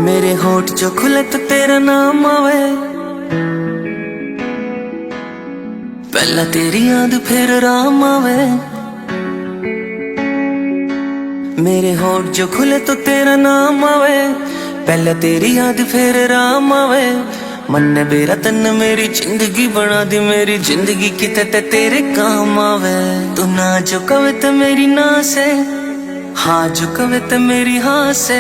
मेरे होठ जो खुले तो तेरा नाम आवे, पहला तेरी याद फिर राम आवे। मेरे होठ जो खुले तो तेरा नाम आवे, पहला तेरी याद फिर राम आवे। मन ने बेरा तन मेरी जिंदगी बना दी, मेरी जिंदगी किते ते तेरे काम आवे। तू ना जो कवे तो मेरी ना से, हाँ जो कवे तो मेरी हाँ से,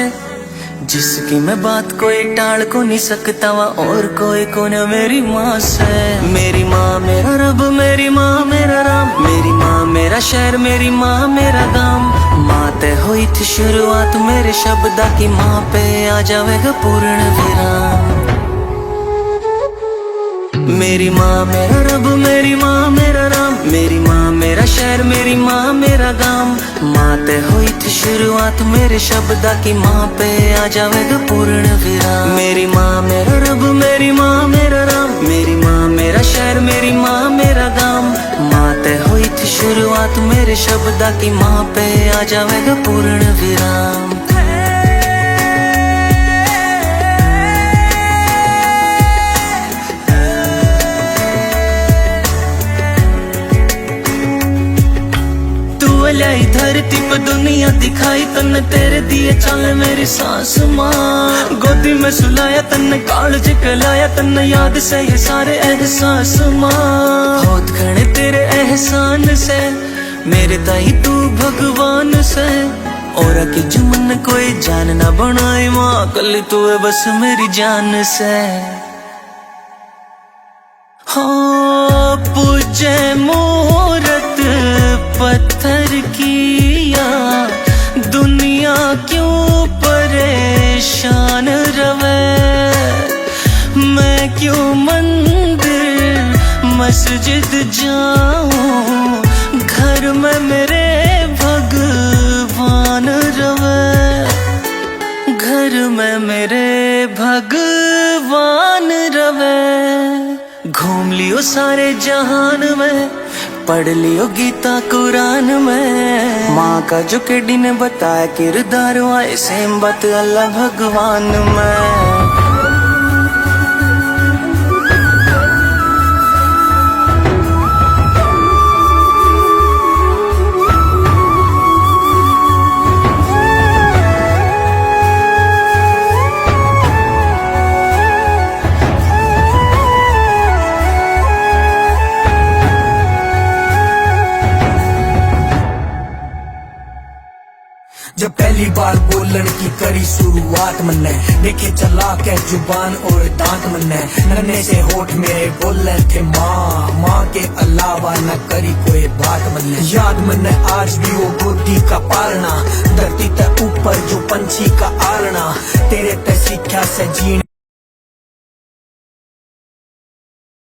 जिसकी मैं बात कोई टाल को नहीं सकता वा और कोई को न मेरी माँ से। मेरी माँ मेरा रब, मेरी माँ मेरा राम, मेरी माँ मेरा शहर, मेरी माँ मेरा गाम। माँ ते हुई थी शुरुआत मेरे शब्दा की, माँ पे आ जावेगा पूर्ण विराम। मेरी माँ मेरा रब, मेरी माँ मेरा राम, मेरी माँ मेरा शहर, मेरी माँ मेरा गाम। माँ ते हुई थी शुरुआत मेरे शब्दा की, माँ पे आ जावेगा पूर्ण विराम। मेरी माँ मेरा रब, मेरी माँ मेरा राम, मेरी माँ मेरा शहर, मेरी माँ मेरा गाम। माँ ते हुई थी शुरुआत मेरे शब्दा की, माँ पे आ जावेगा पूर्ण विराम। लाई धरती पे दुनिया दिखाई तन्ने, तेरे दिए चले मेरी सांस माँ। गोदी में सुलाया तन्ने, कालज कलाया तन्ने, याद से ये सारे एहसास माँ। बहुत घने तेरे एहसान से, मेरे ताई तू भगवान से। और की जुमन कोई जान ना बनाए माँ, कल तू है बस मेरी जान से। हाँ पूजे मुहूर्त पत्थर किया, दुनिया क्यों परेशान रवे। मैं क्यों मंदिर मस्जिद जाऊं, घर में मेरे भगवान रवे। घर में मेरे भगवान रवे। घूम लियो सारे जहान में, पढ़ लियो गीता कुरान में। माँ का जो केडी ने बताया किरदार, आए सेम बात अल्लाह भगवान में। जब पहली बार बोलन की करी शुरुआत मन्ने, देखे चला के जुबान और दांत मन्ने। नन्हे से होठ मेरे बोले थे माँ, माँ के अलावा न करी कोई बात मन्ने। याद मन्ने आज भी वो गोदी का पालना, धरती ते ऊपर जो पंछी का आलना। तेरे ते सीखा से जीने